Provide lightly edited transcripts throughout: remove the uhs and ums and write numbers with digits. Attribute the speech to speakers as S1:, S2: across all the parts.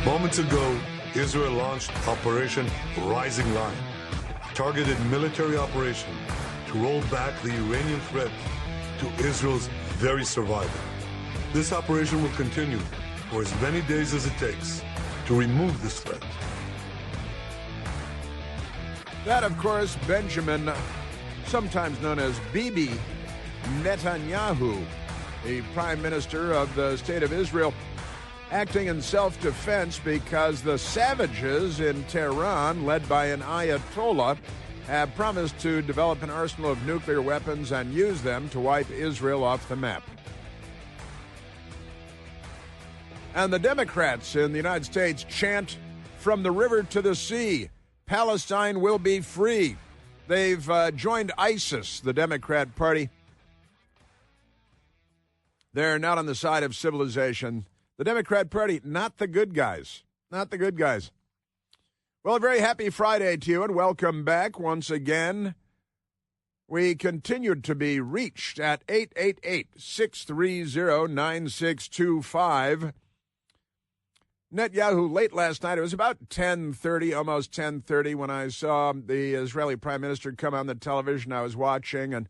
S1: Moments ago, Israel launched Operation Rising Lion, a targeted military operation to roll back the Iranian threat to Israel's very survival. This operation will continue for as many days as it takes to remove this threat.
S2: That, of course, Benjamin, sometimes known as Bibi Netanyahu, the Prime Minister of the State of Israel, acting in self-defense because the savages in Tehran, led by an Ayatollah, have promised to develop an arsenal of nuclear weapons and use them to wipe Israel off the map. And the Democrats in the United States chant, "From the river to the sea, Palestine will be free." They've joined ISIS, the Democrat Party. They're not on the side of civilization. The Democrat Party, not the good guys. Not the good guys. Well, a very happy Friday to you, and welcome back once again. We continued to be reached at 888-630-9625. Netanyahu, late last night, it was about 10:30, almost 10:30, when I saw the Israeli Prime Minister come on the television I was watching, and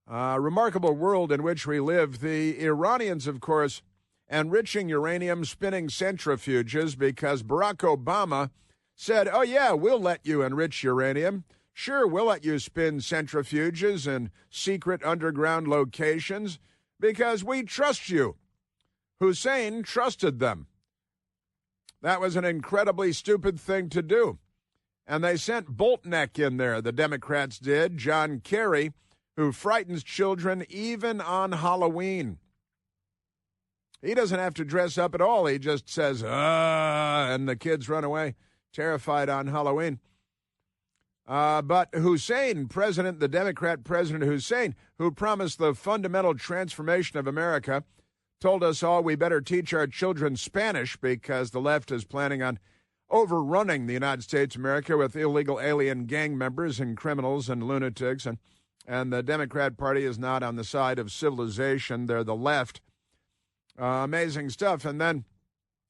S2: remarkable world in which we live. The Iranians, of course, enriching uranium, spinning centrifuges because Barack Obama said, "Oh, yeah, we'll let you enrich uranium. Sure, we'll let you spin centrifuges in secret underground locations because we trust you." Hussein trusted them. That was an incredibly stupid thing to do. And they sent Boltneck in there, the Democrats did, John Kerry, who frightens children even on Halloween. He doesn't have to dress up at all. He just says, and the kids run away, terrified on Halloween. But Hussein, the Democrat President Hussein, who promised the fundamental transformation of America, told us all we better teach our children Spanish because the left is planning on overrunning the United States of America with illegal alien gang members and criminals and lunatics. And the Democrat Party is not on the side of civilization. They're the left. Amazing stuff. And then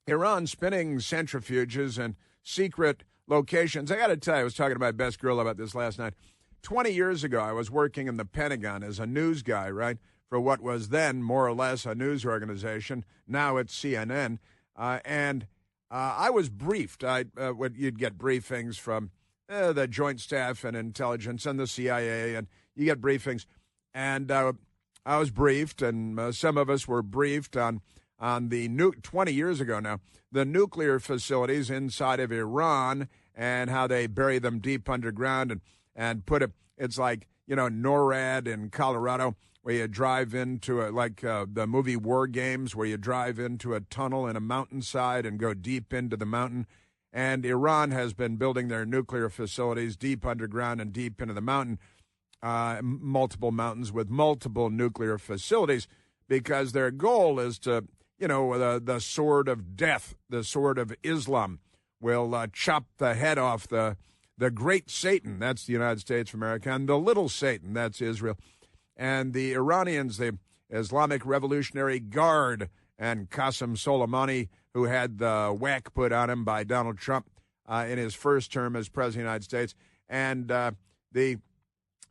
S2: Iran spinning centrifuges and secret locations. I got to tell you, I was talking to my best girl about this last night. 20 years ago, I was working in the Pentagon as a news guy, right, for what was then more or less a news organization. Now it's CNN. And I was briefed. You'd get briefings from the Joint Staff and Intelligence and the CIA, and you get briefings. And I was briefed, and some of us were briefed on the 20 years ago now, the nuclear facilities inside of Iran and how they bury them deep underground and put it's like, NORAD in Colorado, where you drive into the movie War Games, where you drive into a tunnel in a mountainside and go deep into the mountain. And Iran has been building their nuclear facilities deep underground and deep into the mountain, multiple mountains with multiple nuclear facilities, because their goal is to, the sword of death, the sword of Islam, will chop the head off the great Satan, that's the United States of America, and the little Satan, that's Israel. And the Iranians, the Islamic Revolutionary Guard, and Qasem Soleimani, who had the whack put on him by Donald Trump in his first term as President of the United States. And the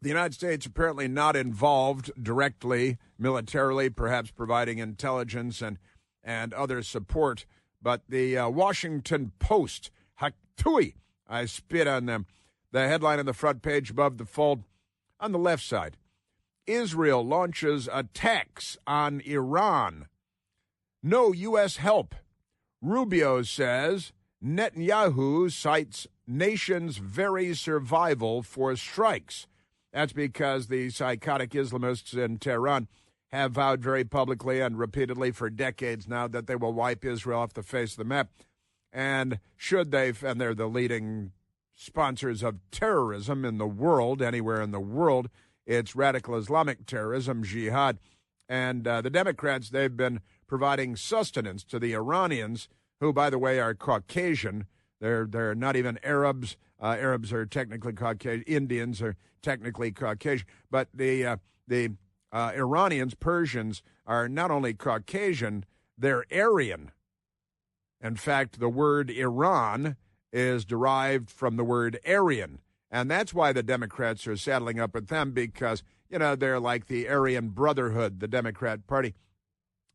S2: United States apparently not involved directly, militarily, perhaps providing intelligence and other support. But the Washington Post, Haktui, I spit on them. The headline on the front page above the fold on the left side: Israel launches attacks on Iran. No U.S. help. Rubio says Netanyahu cites nation's very survival for strikes. That's because the psychotic Islamists in Tehran have vowed very publicly and repeatedly for decades now that they will wipe Israel off the face of the map. And and they're the leading sponsors of terrorism in the world, anywhere in the world. It's radical Islamic terrorism, jihad. And the Democrats, they've been providing sustenance to the Iranians, who, by the way, are Caucasian. They're not even Arabs. Arabs are technically Caucasian. Indians are technically Caucasian. But the Iranians, Persians, are not only Caucasian, they're Aryan. In fact, the word Iran is derived from the word Aryan. And that's why the Democrats are saddling up with them because, they're like the Aryan Brotherhood, the Democrat Party.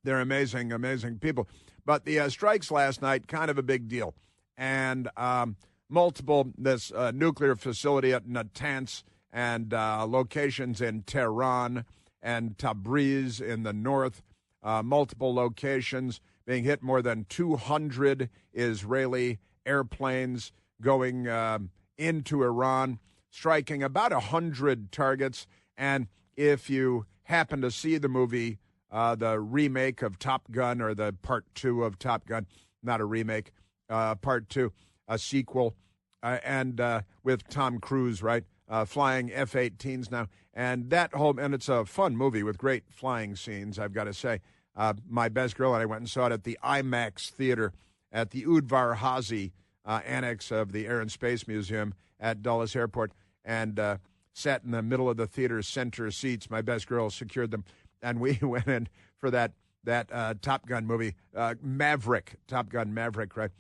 S2: They're amazing, amazing people. But the strikes last night, kind of a big deal. And this nuclear facility at Natanz and locations in Tehran and Tabriz in the north, multiple locations being hit, more than 200 Israeli airplanes going into Iran, striking about 100 targets. And if you happen to see the movie, the remake of Top Gun, or the part 2 of Top Gun, not a remake, part 2, a sequel, and with Tom Cruise, right, flying F-18s now. And and it's a fun movie with great flying scenes, I've got to say. My best girl and I went and saw it at the IMAX theater at the Udvar Hazy annex of the Air and Space Museum at Dulles Airport, and sat in the middle of the theater center seats. My best girl secured them, and we went in for that Top Gun movie, Maverick, Top Gun Maverick, right?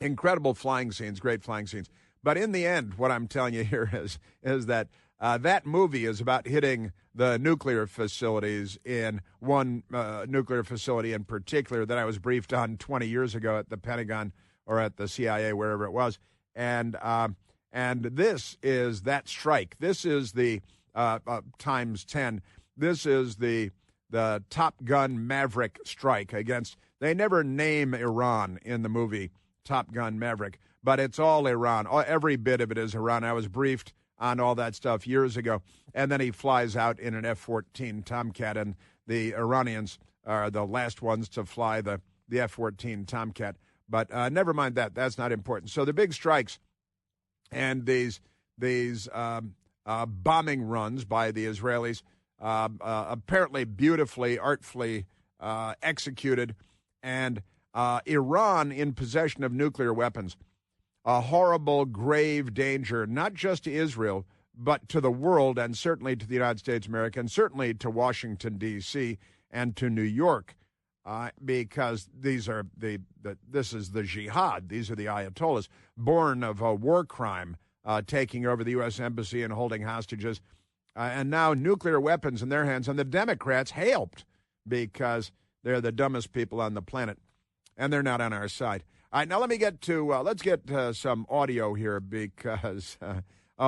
S2: Incredible flying scenes, great flying scenes. But in the end, what I'm telling you here is that that movie is about hitting the nuclear facilities, in one nuclear facility in particular that I was briefed on 20 years ago at the Pentagon or at the CIA, wherever it was. And this is that strike. This is the times 10. This is the Top Gun Maverick strike against. They never name Iran in the movie Top Gun Maverick, but it's all Iran. Every bit of it is Iran. I was briefed on all that stuff years ago. And then he flies out in an F-14 Tomcat, and the Iranians are the last ones to fly the F-14 Tomcat. But never mind that. That's not important. So the big strikes and these bombing runs by the Israelis, apparently beautifully, artfully executed, and Iran in possession of nuclear weapons. A horrible, grave danger, not just to Israel, but to the world, and certainly to the United States of America, and certainly to Washington, D.C., and to New York, because this is the jihad. These are the Ayatollahs, born of a war crime, taking over the U.S. Embassy and holding hostages, and now nuclear weapons in their hands. And the Democrats helped because they're the dumbest people on the planet, and they're not on our side. All right, now let me get to let's get some audio here because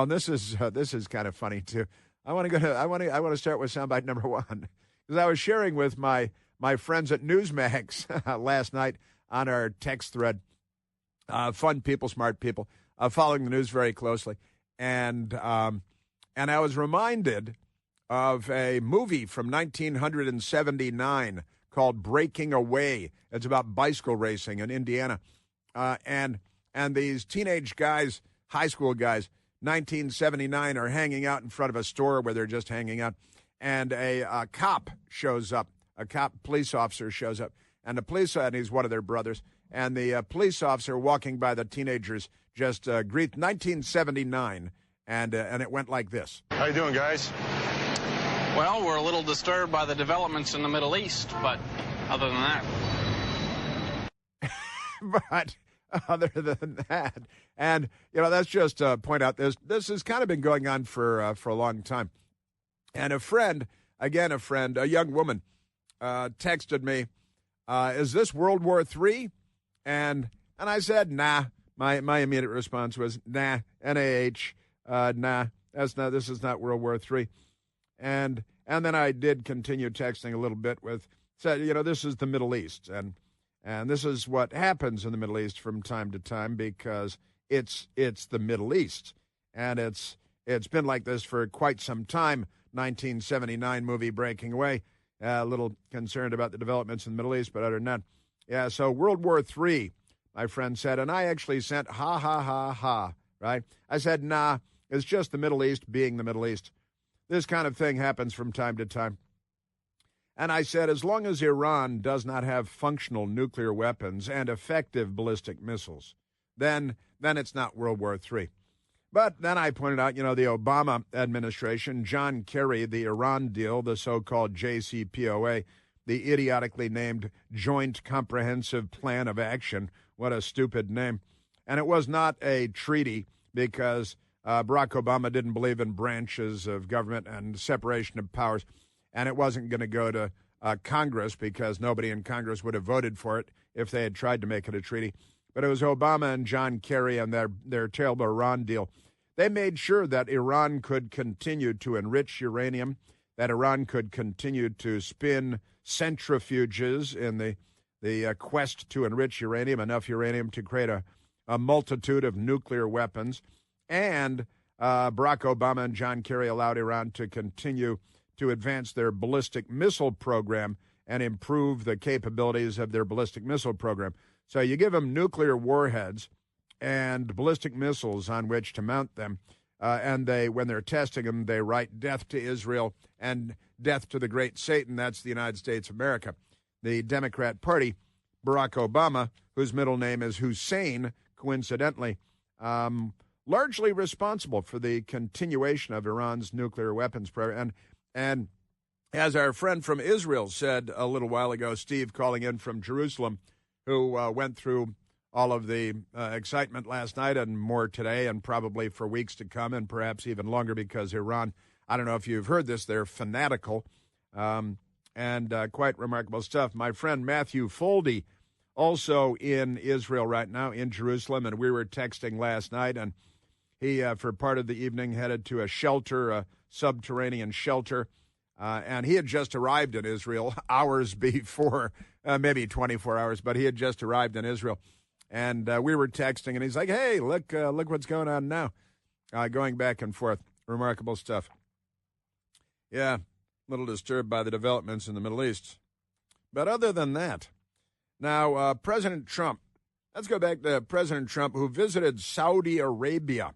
S2: this is kind of funny too. I want to start with soundbite number 1 because I was sharing with my friends at Newsmax last night on our text thread. Fun people, smart people, following the news very closely, and I was reminded of a movie from 1979 called Breaking Away. It's about bicycle racing in Indiana. And these teenage guys, high school guys, 1979, are hanging out in front of a store where they're just hanging out. And a cop shows up. Police officer shows up. And and he's one of their brothers. And the police officer walking by the teenagers just greet 1979. And it went like this.
S3: How you doing, guys?
S4: Well, we're a little disturbed by the developments in the Middle East, but other than that.
S2: But other than that, and that's just to point out this has kind of been going on for a long time. And a young woman, texted me, "Is this World War III?" And I said, "Nah." My immediate response was, "Nah, NAH, nah, this is not World War III." And then I did continue texting a little bit said, this is the Middle East, and this is what happens in the Middle East from time to time because it's the Middle East, and it's been like this for quite some time. 1979 movie Breaking Away, a little concerned about the developments in the Middle East, but other than that, yeah. So World War III, my friend said, and I actually sent ha ha ha ha. Right? I said, nah, it's just the Middle East being the Middle East. This kind of thing happens from time to time. And I said, as long as Iran does not have functional nuclear weapons and effective ballistic missiles, then it's not World War III. But then I pointed out, the Obama administration, John Kerry, the Iran deal, the so-called JCPOA, the idiotically named Joint Comprehensive Plan of Action. What a stupid name. And it was not a treaty because Barack Obama didn't believe in branches of government and separation of powers. And it wasn't going to go to Congress because nobody in Congress would have voted for it if they had tried to make it a treaty. But it was Obama and John Kerry and their terrible Iran deal. They made sure that Iran could continue to enrich uranium, that Iran could continue to spin centrifuges in the quest to enrich uranium, enough uranium to create a multitude of nuclear weapons. And Barack Obama and John Kerry allowed Iran to continue to advance their ballistic missile program and improve the capabilities of their ballistic missile program. So you give them nuclear warheads and ballistic missiles on which to mount them, and when they're testing them, they write death to Israel and death to the great Satan. That's the United States of America. The Democrat Party, Barack Obama, whose middle name is Hussein, coincidentally, largely responsible for the continuation of Iran's nuclear weapons program. And as our friend from Israel said a little while ago, Steve calling in from Jerusalem, who went through all of the excitement last night and more today and probably for weeks to come and perhaps even longer because Iran, I don't know if you've heard this, they're fanatical and quite remarkable stuff. My friend Matthew Foldy, also in Israel right now, in Jerusalem, and we were texting last night, and he, for part of the evening, headed to a shelter, a subterranean shelter, and he had just arrived in Israel hours before, maybe 24 hours, but he had just arrived in Israel. And we were texting, and he's like, hey, look what's going on now. Going back and forth. Remarkable stuff. Yeah, a little disturbed by the developments in the Middle East. But other than that, now President Trump, let's go back to President Trump, who visited Saudi Arabia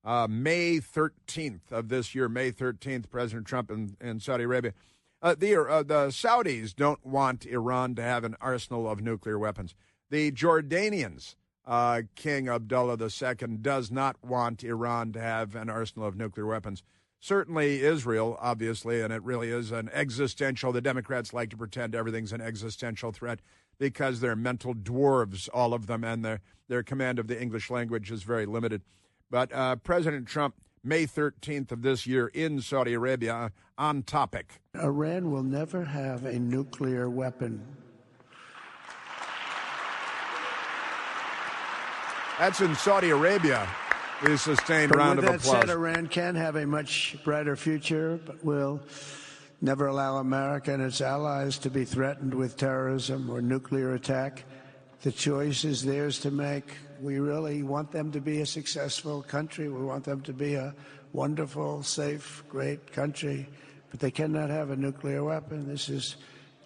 S2: May 13th of this year, May 13th, President Trump in Saudi Arabia. The Saudis don't want Iran to have an arsenal of nuclear weapons. The Jordanians, King Abdullah II, does not want Iran to have an arsenal of nuclear weapons. Certainly Israel, obviously, and it really is an existential. The Democrats like to pretend everything's an existential threat because they're mental dwarves, all of them, and their command of the English language is very limited. But President Trump, May 13th of this year in Saudi Arabia, on topic.
S3: Iran will never have a nuclear weapon.
S2: That's in Saudi Arabia. The sustained round of applause.
S3: With that said, Iran can have a much brighter future, but will never allow America and its allies to be threatened with terrorism or nuclear attack. The choice is theirs to make. We really want them to be a successful country. We want them to be a wonderful, safe, great country, but they cannot have a nuclear weapon. This is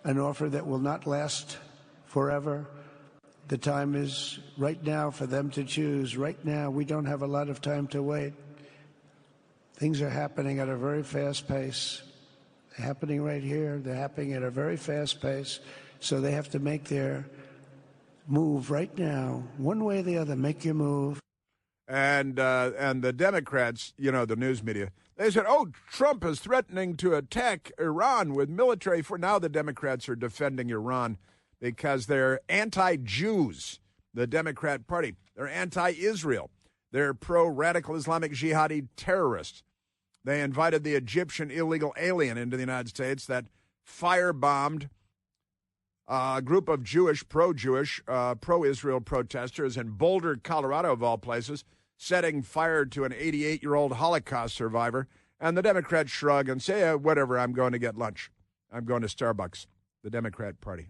S3: an offer that will not last forever. The time is right now for them to choose. Right now, we don't have a lot of time to wait. Things are happening at a very fast pace. They're happening right here. They're happening at a very fast pace. So they have to make their move right now, one way or the other. Make your move.
S2: And the Democrats, the news media, they said, oh, Trump is threatening to attack Iran with military force. Now the Democrats are defending Iran because they're anti-Jews, the Democrat Party. They're anti-Israel. They're pro-radical Islamic jihadi terrorists. They invited the Egyptian illegal alien into the United States that firebombed a group of pro-Jewish, pro-Israel protesters in Boulder, Colorado, of all places, setting fire to an 88-year-old Holocaust survivor. And the Democrats shrug and say, whatever, I'm going to get lunch. I'm going to Starbucks, the Democrat Party.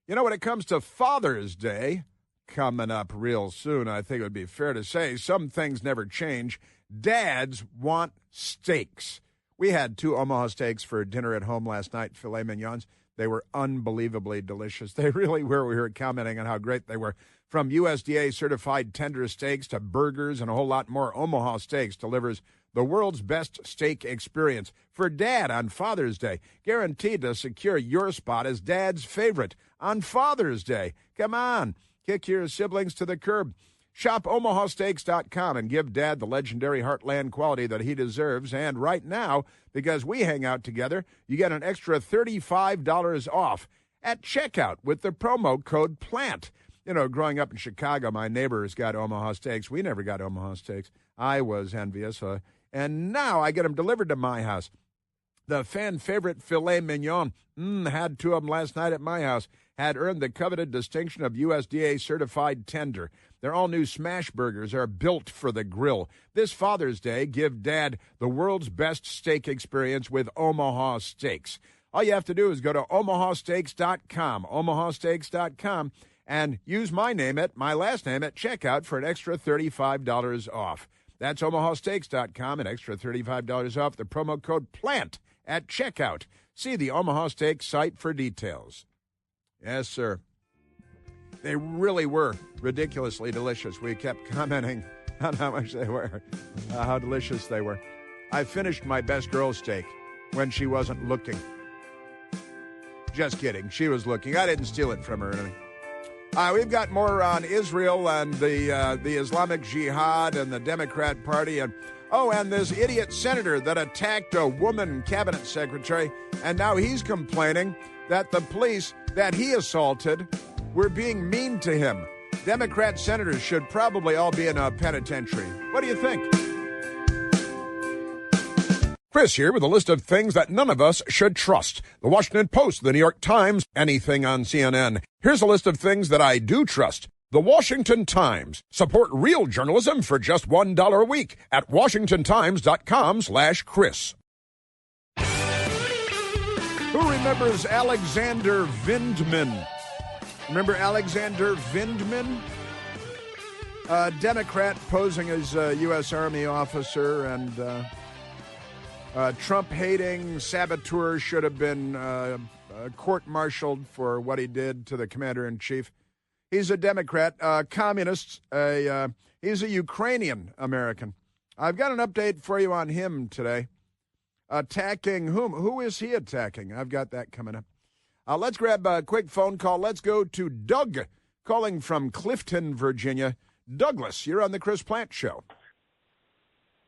S2: When it comes to Father's Day, coming up real soon, I think it would be fair to say some things never change. Dads want steaks. We had 2 Omaha steaks for dinner at home last night, filet mignons. They were unbelievably delicious. They really were. We were commenting on how great they were. From USDA-certified tender steaks to burgers and a whole lot more, Omaha Steaks delivers the world's best steak experience for Dad on Father's Day, guaranteed to secure your spot as Dad's favorite on Father's Day. Come on, kick your siblings to the curb. Shop OmahaSteaks.com and give Dad the legendary Heartland quality that he deserves. And right now, because we hang out together, you get an extra $35 off at checkout with the promo code PLANT. You know, growing up in Chicago, my neighbors got Omaha Steaks. We never got Omaha Steaks. I was envious. And now I get them delivered to my house. The fan favorite filet mignon, had two of them last night at my house, had earned the coveted distinction of USDA certified tender. Their all-new smash burgers are built for the grill. This Father's Day, give Dad the world's best steak experience with Omaha Steaks. All you have to do is go to omahasteaks.com, omahasteaks.com, and use my last name at checkout for an extra $35 off. That's omahasteaks.com, an extra $35 off. The promo code PLANT at checkout. See the Omaha Steaks site for details. Yes, sir. They really were ridiculously delicious. We kept commenting on how much they were, how delicious they were. I finished my best girl steak when she wasn't looking. Just kidding. She was looking. I didn't steal it from her or anything. We've got more on Israel and the Islamic Jihad and the Democrat Party and this idiot senator that attacked a woman cabinet secretary, and now he's complaining that the police that he assaulted were being mean to him. Democrat senators should probably all be in a penitentiary. What do you think? Chris here with a list of things that none of us should trust. The Washington Post, the New York Times, anything on CNN. Here's a list of things that I do trust. The Washington Times. Support real journalism for just $1 a week at washingtontimes.com/Chris. Who remembers Alexander Vindman? Remember Alexander Vindman? A Democrat posing as a U.S. Army officer and Trump-hating saboteur, should have been court-martialed for what he did to the commander-in-chief. He's a Democrat, communist. He's a Ukrainian American. I've got an update for you on him today. Attacking whom? Who is he attacking? I've got that coming up. Let's grab a quick phone call. Let's go to Doug, calling from Clifton, Virginia. Douglas, you're on the Chris Plant Show.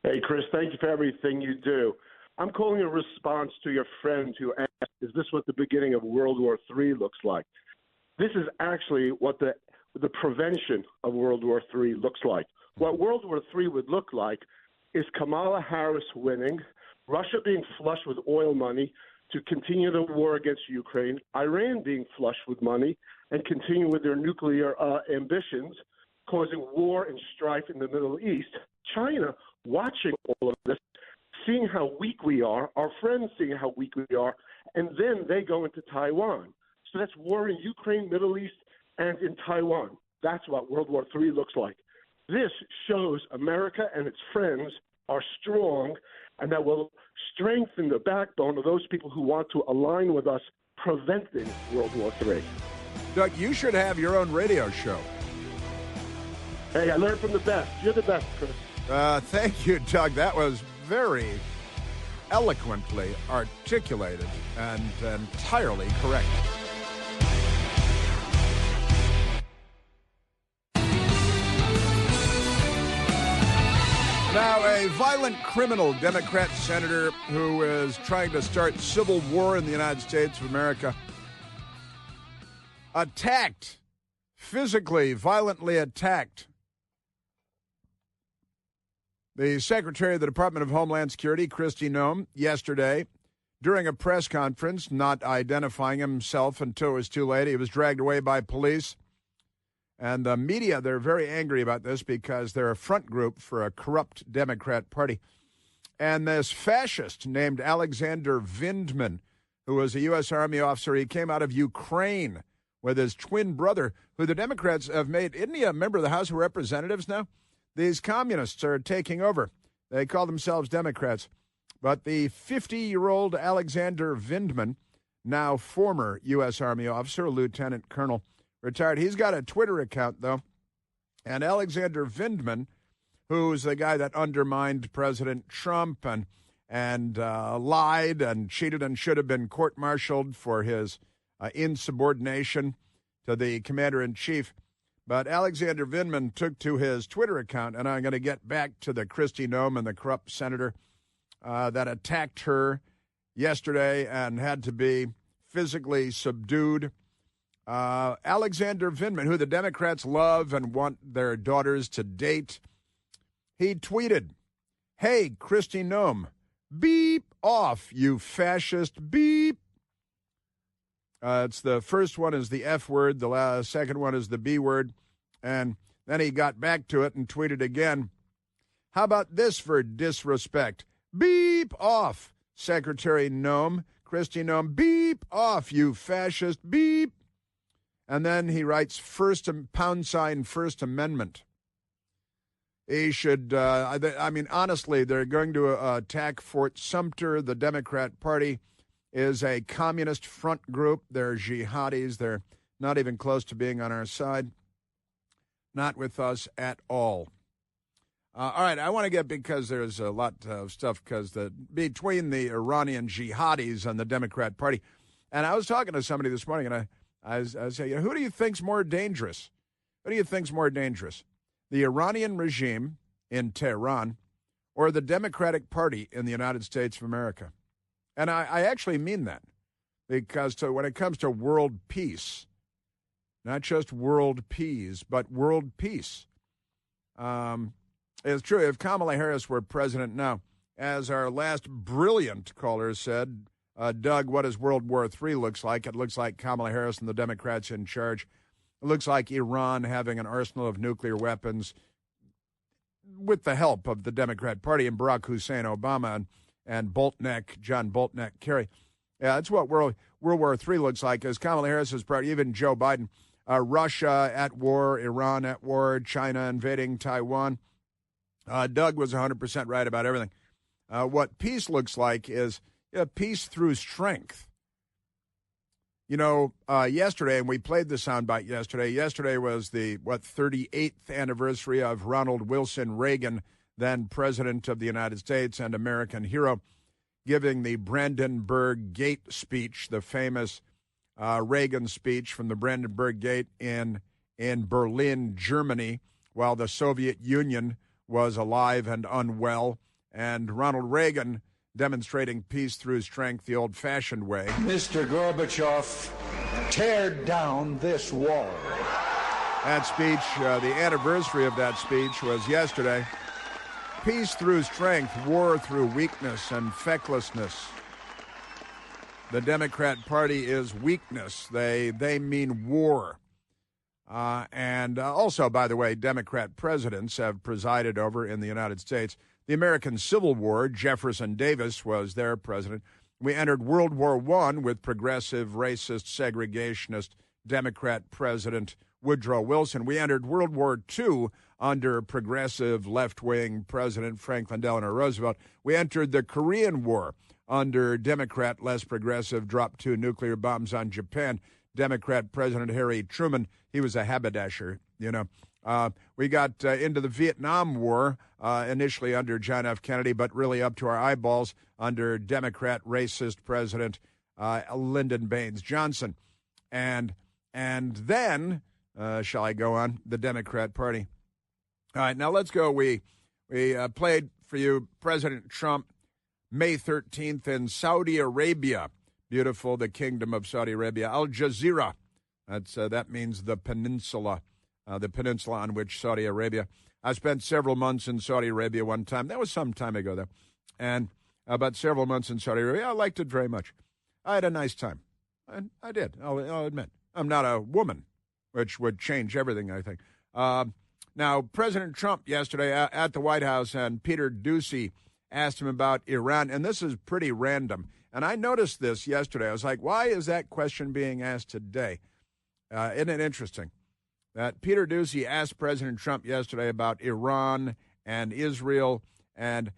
S5: Hey, Chris, thank you for everything you do. I'm calling in response to your friend who asked, is this what the beginning of World War III looks like? This is actually what the prevention of World War III looks like. What World War III would look like is Kamala Harris winning, Russia being flush with oil money to continue the war against Ukraine, Iran being flush with money and continue with their nuclear ambitions, causing war and strife in the Middle East, China watching all of this, seeing how weak we are, our friends seeing how weak we are, and then they go into Taiwan. So that's war in Ukraine, Middle East, and in Taiwan. That's what World War III looks like. This shows America and its friends are strong, and that will strengthen the backbone of those people who want to align with us preventing World War III.
S2: Doug, you should have your own radio show.
S5: Hey, I learned from the best. You're the best, Chris.
S2: Thank you, Doug. That was very eloquently articulated and entirely correct. Now, a violent criminal Democrat senator who is trying to start civil war in the United States of America attacked, physically, violently attacked the Secretary of the Department of Homeland Security, Kristi Noem, yesterday during a press conference, not identifying himself until it was too late. He was dragged away by police. And the media, they're very angry about this because they're a front group for a corrupt Democrat party. And this fascist named Alexander Vindman, who was a U.S. Army officer, he came out of Ukraine with his twin brother, who the Democrats have made. Isn't he a member of the House of Representatives now? These communists are taking over. They call themselves Democrats. But the 50-year-old Alexander Vindman, now former U.S. Army officer, lieutenant colonel, retired. He's got a Twitter account, though. And Alexander Vindman, who's the guy that undermined President Trump and lied and cheated and should have been court-martialed for his insubordination to the commander-in-chief. But Alexander Vindman took to his Twitter account, and I'm going to get back to the Kristi Noem and the corrupt senator that attacked her yesterday and had to be physically subdued. Alexander Vindman, who the Democrats love and want their daughters to date, he tweeted, "Hey, Kristi Noem, beep off, you fascist, beep." It's the first one is the F word, the second one is the B word, and then he got back to it and tweeted again. "How about this for disrespect? Beep off, Secretary Noem, Kristi Noem, beep off, you fascist, beep." And then he writes First Amendment. He should, honestly, they're going to attack Fort Sumter. The Democrat Party is a communist front group. They're jihadis. They're not even close to being on our side. Not with us at all. All right, I want to get, because there's a lot of stuff between the Iranian jihadis and the Democrat Party. And I was talking to somebody this morning, and I say, who do you think's more dangerous? Who do you think's more dangerous? The Iranian regime in Tehran or the Democratic Party in the United States of America? And I actually mean that, because when it comes to world peace, not just world peas, but world peace, it's true. If Kamala Harris were president now, as our last brilliant caller said, Doug, what does World War III looks like? It looks like Kamala Harris and the Democrats in charge. It looks like Iran having an arsenal of nuclear weapons with the help of the Democrat Party and Barack Hussein Obama and John Boltneck Kerry. Yeah, that's what World War III looks like, as Kamala Harris is part, even Joe Biden. Russia at war, Iran at war, China invading Taiwan. Doug was 100% right about everything. What peace looks like is peace through strength. Yesterday, and we played the soundbite yesterday. Yesterday was the 38th anniversary of Ronald Wilson Reagan, then President of the United States and American hero, giving the Brandenburg Gate speech, the famous Reagan speech from the Brandenburg Gate in Berlin, Germany, while the Soviet Union was alive and unwell, and Ronald Reagan demonstrating peace through strength the old-fashioned way.
S6: Mr. Gorbachev, tear down this wall.
S2: That speech, the anniversary of that speech was yesterday. Peace through strength, war through weakness and fecklessness. The Democrat Party is weakness. They mean war. And also, by the way, Democrat presidents have presided over in the United States. The American Civil War, Jefferson Davis was their president. We entered World War I with progressive, racist, segregationist Democrat President Woodrow Wilson. We entered World War II under progressive, left-wing President Franklin Delano Roosevelt. We entered the Korean War under Democrat, less progressive, dropped 2 nuclear bombs on Japan, Democrat President Harry Truman. He was a haberdasher, We got into the Vietnam War, initially under John F. Kennedy, but really up to our eyeballs under Democrat racist President Lyndon Baines Johnson. And then, shall I go on, the Democrat Party. All right, now let's go. We played for you President Trump May 13th in Saudi Arabia. Beautiful, the Kingdom of Saudi Arabia. Al Jazeera, that means the peninsula on which Saudi Arabia. I spent several months in Saudi Arabia one time. That was some time ago, though. And about several months in Saudi Arabia. I liked it very much. I had a nice time. And I did, I'll admit. I'm not a woman, which would change everything, I think. Now, President Trump yesterday at the White House, and Peter Doocy asked him about Iran, and this is pretty random. And I noticed this yesterday. I was like, why is that question being asked today? Isn't it interesting that Peter Doocy asked President Trump yesterday about Iran and Israel, and,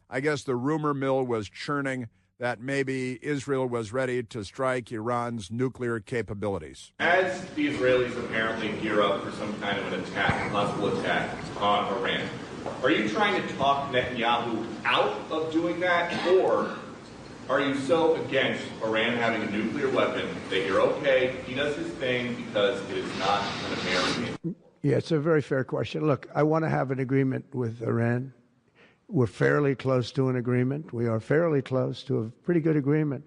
S2: I guess the rumor mill was churning that maybe Israel was ready to strike Iran's nuclear capabilities.
S7: As the Israelis apparently gear up for some kind of an attack, possible attack on Iran, are you trying to talk Netanyahu out of doing that, or Are you so against Iran having a nuclear weapon that you're okay, he does his thing because it is not an American?
S3: Yeah, it's a very fair question. Look, I want to have an agreement with Iran. We're fairly close to an agreement. We are fairly close to a pretty good agreement.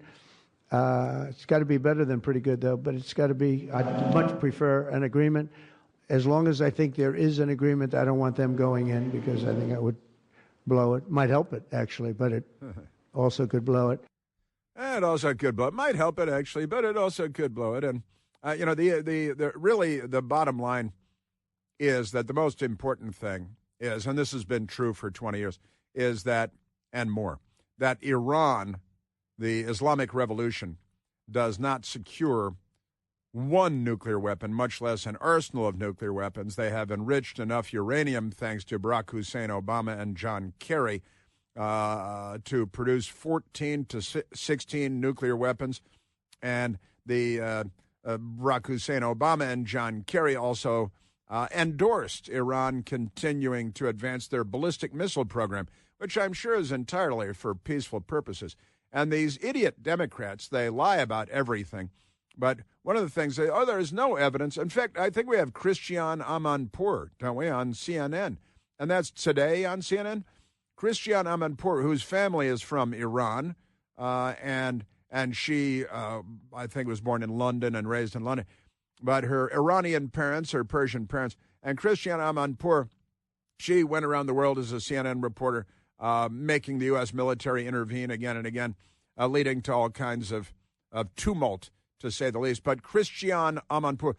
S3: It's got to be better than pretty good, though, but it's got to be, I'd much prefer an agreement. As long as I think there is an agreement, I don't want them going in because I think I would blow it. Might help it, actually, but it also could blow it.
S2: It also could blow it. Might help it, actually, but it also could blow it. And, the bottom line is that the most important thing is, and this has been true for 20 years, is that, and more, that Iran, the Islamic Revolution, does not secure one nuclear weapon, much less an arsenal of nuclear weapons. They have enriched enough uranium, thanks to Barack Hussein Obama and John Kerry, to produce 14 to 16 nuclear weapons. And the Barack Hussein Obama and John Kerry also endorsed Iran continuing to advance their ballistic missile program, which I'm sure is entirely for peaceful purposes. And these idiot Democrats, they lie about everything. But one of the things, there is no evidence. In fact, I think we have Christiane Amanpour, don't we, on CNN. And that's today on CNN. Christiane Amanpour, whose family is from Iran, and she, I think, was born in London and raised in London. But her Iranian parents, her Persian parents, and Christiane Amanpour, she went around the world as a CNN reporter, making the U.S. military intervene again and again, leading to all kinds of tumult, to say the least. But Christiane Amanpour,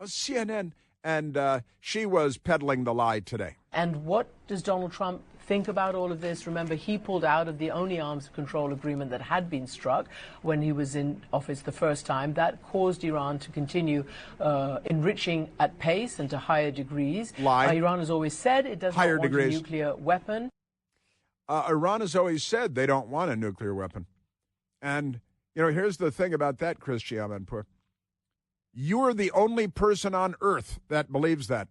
S2: CNN, and she was peddling the lie today.
S8: And what does Donald Trump think about all of this? Remember, he pulled out of the only arms control agreement that had been struck when he was in office the first time. That caused Iran to continue enriching at pace and to higher degrees. Iran has always said it does not want a nuclear weapon.
S2: Iran has always said they don't want a nuclear weapon. And, here's the thing about that, Christiane Amanpour. You're the only person on earth that believes that.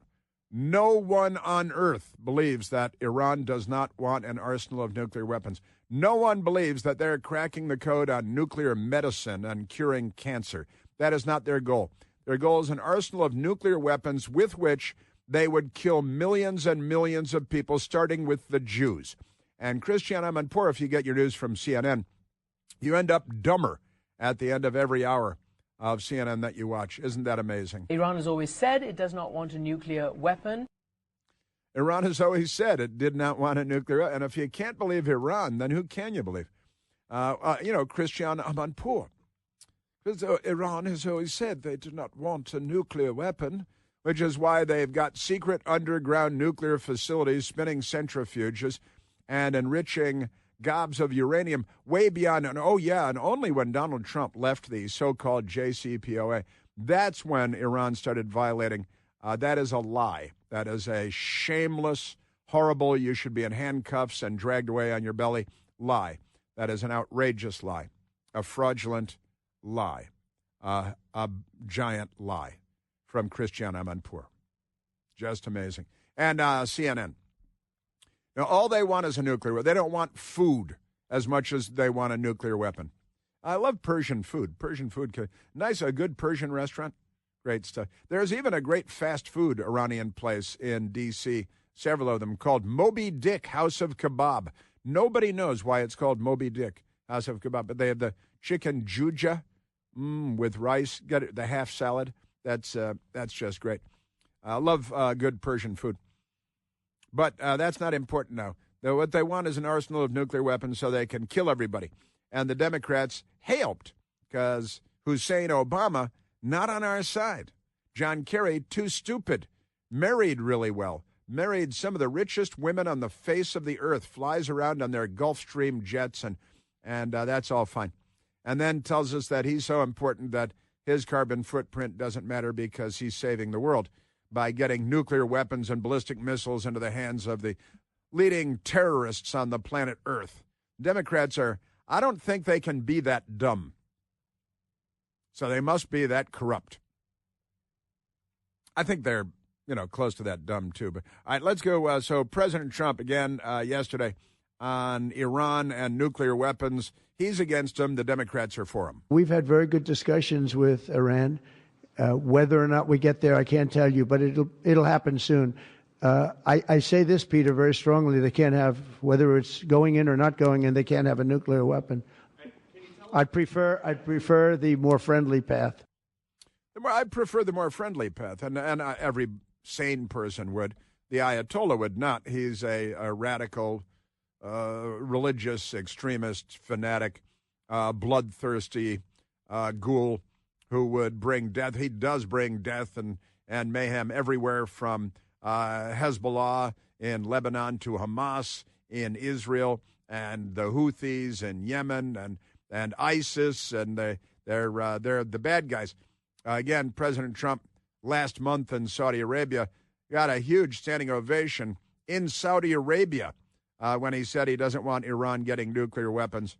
S2: No one on earth believes that Iran does not want an arsenal of nuclear weapons. No one believes that they're cracking the code on nuclear medicine and curing cancer. That is not their goal. Their goal is an arsenal of nuclear weapons with which they would kill millions and millions of people, starting with the Jews. And Christiane Amanpour, if you get your news from CNN, you end up dumber at the end of every hour of CNN that you watch. Isn't that amazing?
S8: Iran has always said it does not want a nuclear weapon.
S2: Iran has always said it did not want a nuclear weapon. And if you can't believe Iran, then who can you believe? Christiane Amanpour. Because Iran has always said they do not want a nuclear weapon, which is why they've got secret underground nuclear facilities spinning centrifuges and enriching gobs of uranium way beyond, and only when Donald Trump left the so-called JCPOA, that's when Iran started violating. That is a lie. That is a shameless, horrible, you should be in handcuffs and dragged away on your belly lie. That is an outrageous lie, a fraudulent lie, a giant lie from Christiane Amanpour. Just amazing. And CNN. Now, all they want is a nuclear weapon. They don't want food as much as they want a nuclear weapon. I love Persian food. A good Persian restaurant. Great stuff. There's even a great fast food Iranian place in D.C., several of them, called Moby Dick House of Kebab. Nobody knows why it's called Moby Dick House of Kebab, but they have the chicken juja with rice, get it, the half salad. That's just great. I love good Persian food. But that's not important now. What they want is an arsenal of nuclear weapons so they can kill everybody. And the Democrats helped because Hussein Obama, not on our side. John Kerry, too stupid. Married really well. Married some of the richest women on the face of the earth. Flies around on their Gulfstream jets, and that's all fine. And then tells us that he's so important that his carbon footprint doesn't matter because he's saving the world by getting nuclear weapons and ballistic missiles into the hands of the leading terrorists on the planet Earth. Democrats I don't think they can be that dumb. So they must be that corrupt. I think they're, close to that dumb too. But all right, let's go. So President Trump, again, yesterday, on Iran and nuclear weapons. He's against them. The Democrats are for him.
S3: We've had very good discussions with Iran. Whether or not we get there, I can't tell you, but it'll happen soon. I say this, Peter, very strongly. They can't have, whether it's going in or not going in, they can't have a nuclear weapon. I'd prefer the more friendly path.
S2: I prefer the more friendly path, and every sane person would. The Ayatollah would not. He's a radical, religious, extremist, fanatic, bloodthirsty ghoul who would bring death. He does bring death and mayhem everywhere from Hezbollah in Lebanon to Hamas in Israel and the Houthis in Yemen and ISIS, and they're the bad guys. Again, President Trump last month in Saudi Arabia got a huge standing ovation in Saudi Arabia when he said he doesn't want Iran getting nuclear weapons.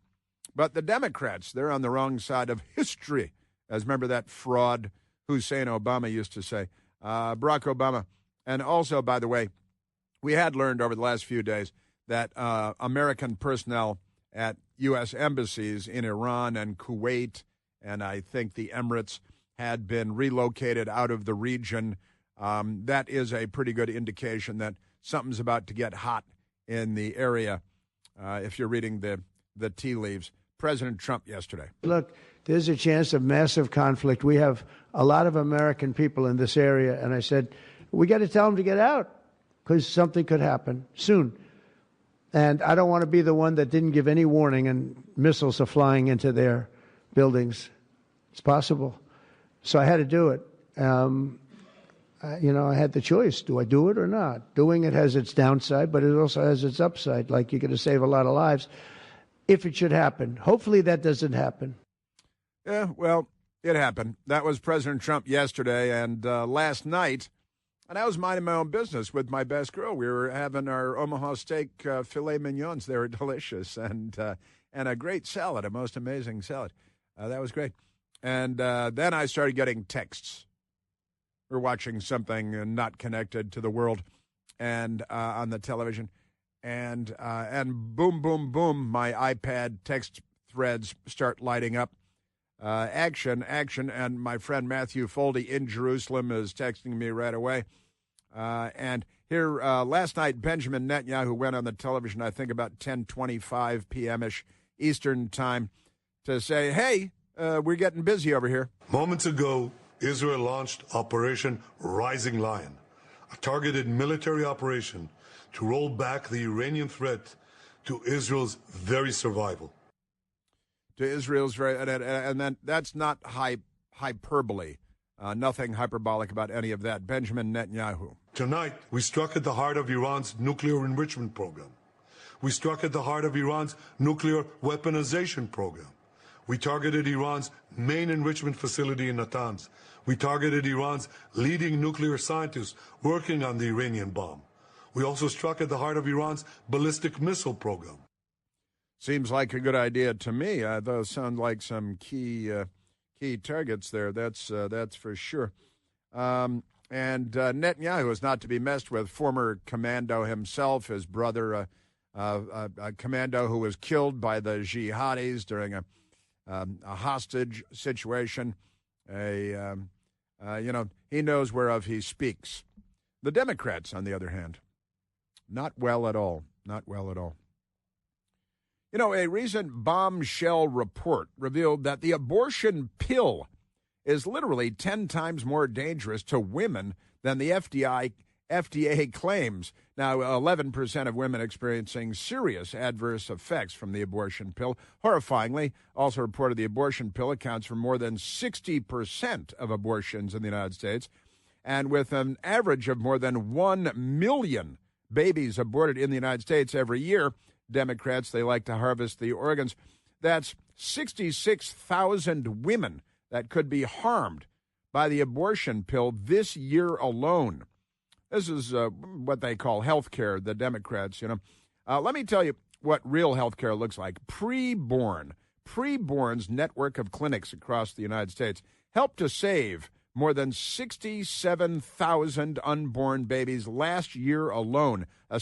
S2: But the Democrats, they're on the wrong side of history. As remember that fraud Hussein Obama used to say, Barack Obama. And also, by the way, we had learned over the last few days that American personnel at U.S. embassies in Iran and Kuwait, and I think the Emirates, had been relocated out of the region. That is a pretty good indication that something's about to get hot in the area, if you're reading the tea leaves. President Trump yesterday.
S3: Look, there's a chance of massive conflict. We have a lot of American people in this area, and I said, we got to tell them to get out because something could happen soon. And I don't want to be the one that didn't give any warning and missiles are flying into their buildings. It's possible. So I had to do it. I had the choice. Do I do it or not? Doing it has its downside, but it also has its upside. Like, you're going to save a lot of lives if it should happen. Hopefully that doesn't happen.
S2: Yeah, well, it happened. That was President Trump yesterday, and last night, and I was minding my own business with my best girl. We were having our Omaha steak filet mignons. They were delicious, and a great salad, a most amazing salad. That was great. And then I started getting texts. We're watching something not connected to the world, and on the television, and boom, boom, boom, my iPad text threads start lighting up. Action, and my friend Matthew Foldy in Jerusalem is texting me right away. And here, last night, Benjamin Netanyahu went on the television, I think about 10:25 p.m.-ish Eastern time, to say, hey, we're getting busy over here.
S1: Moments ago, Israel launched Operation Rising Lion, a targeted military operation to roll back the Iranian threat to Israel's very survival.
S2: To Israel's very, and then that's not hyperbole. Nothing hyperbolic about any of that. Benjamin Netanyahu.
S1: Tonight, we struck at the heart of Iran's nuclear enrichment program. We struck at the heart of Iran's nuclear weaponization program. We targeted Iran's main enrichment facility in Natanz. We targeted Iran's leading nuclear scientists working on the Iranian bomb. We also struck at the heart of Iran's ballistic missile program.
S2: Seems like a good idea to me. Those sound like some key targets there. That's for sure. And Netanyahu is not to be messed with. Former commando himself, his brother, a commando who was killed by the jihadis during a hostage situation. He knows whereof he speaks. The Democrats, on the other hand, not well at all. Not well at all. You know, a recent bombshell report revealed that the abortion pill is literally 10 times more dangerous to women than the FDA claims. Now, 11% of women experiencing serious adverse effects from the abortion pill. Horrifyingly, also reported the abortion pill accounts for more than 60% of abortions in the United States. And with an average of more than 1 million babies aborted in the United States every year, Democrats, they like to harvest the organs. That's 66,000 women that could be harmed by the abortion pill this year alone. This is what they call health care, the Democrats, Let me tell you what real health care looks like. Preborn's network of clinics across the United States helped to save more than 67,000 unborn babies last year alone. A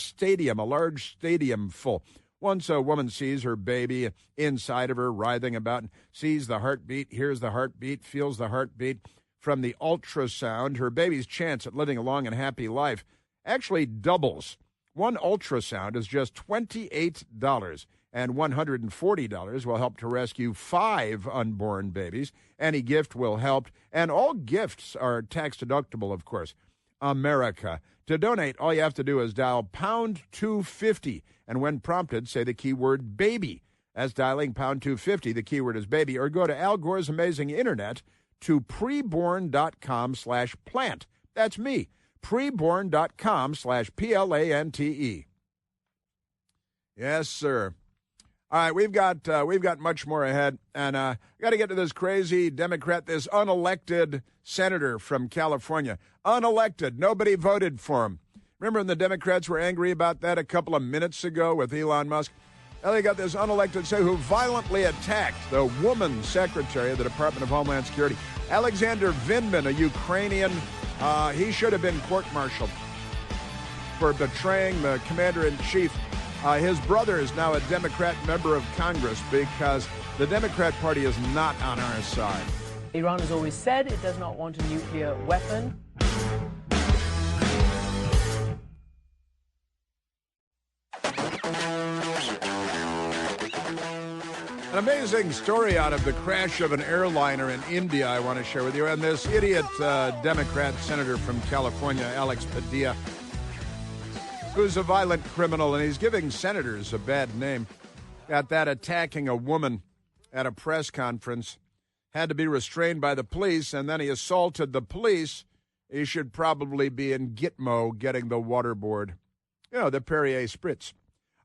S2: large stadium full. Once a woman sees her baby inside of her writhing about, sees the heartbeat, hears the heartbeat, feels the heartbeat from the ultrasound, her baby's chance at living a long and happy life actually doubles. One ultrasound is just $28, and $140 will help to rescue 5 unborn babies. Any gift will help, and all gifts are tax deductible, of course. America. To donate, all you have to do is dial pound 250, and when prompted, say the keyword baby. As dialing pound 250, the keyword is baby, or go to Al Gore's amazing internet to preborn.com/plant. That's me, preborn.com/PLANTE. Yes, sir. All right, we've got much more ahead, and I got to get to this crazy Democrat, this unelected senator from California. Unelected. Nobody voted for him. Remember when the Democrats were angry about that a couple of minutes ago with Elon Musk? Well, they got this unelected senator who violently attacked the woman secretary of the Department of Homeland Security, Alexander Vindman, a Ukrainian. He should have been court-martialed for betraying the commander-in-chief. His brother is now a Democrat member of Congress because the Democrat Party is not on our side.
S8: Iran has always said it does not want a nuclear weapon.
S2: An amazing story out of the crash of an airliner in India I want to share with you. And this idiot Democrat senator from California, Alex Padilla, who's a violent criminal, and he's giving senators a bad name. Got that attacking a woman at a press conference, had to be restrained by the police, and then he assaulted the police. He should probably be in Gitmo getting the waterboard. You know, the Perrier Spritz.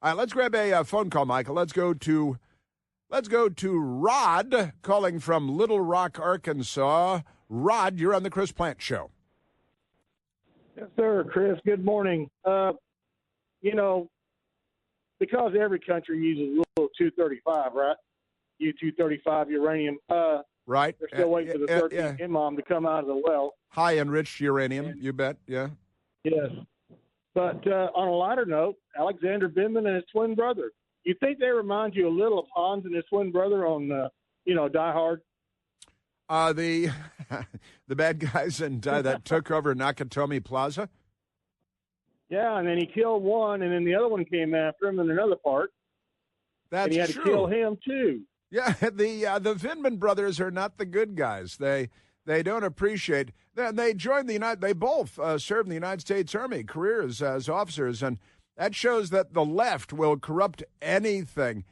S2: All right, let's grab a phone call, Michael. Let's go to Rod, calling from Little Rock, Arkansas. Rod, you're on the Chris Plant Show.
S9: Yes, sir, Chris. Good morning. You know, because every country uses little 235, right? U-235 uranium.
S2: Right.
S9: They're still waiting for the 13th imam to come out of the well.
S2: High enriched uranium, you bet, yeah. Yes.
S9: But on a lighter note, Alexander Vindman and his twin brother. You think they remind you a little of Hans and his twin brother on, Die Hard?
S2: The bad guys that took over Nakatomi Plaza?
S9: Yeah, and then he killed one, and then the other one came after him in another part.
S2: That's
S9: and he had
S2: true.
S9: to kill him, too.
S2: Yeah, the Vindman brothers are not the good guys. They don't appreciate. They joined they both served in the United States Army, careers as officers, and that shows that the left will corrupt anything.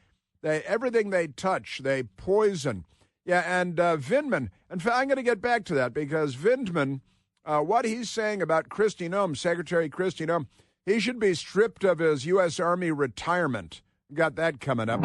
S2: Everything they touch, they poison. Yeah, and Vindman, in fact, I'm going to get back to that because Vindman, what he's saying about Kristi Noem, Secretary Kristi Noem, he should be stripped of his U.S. Army retirement. Got that coming up.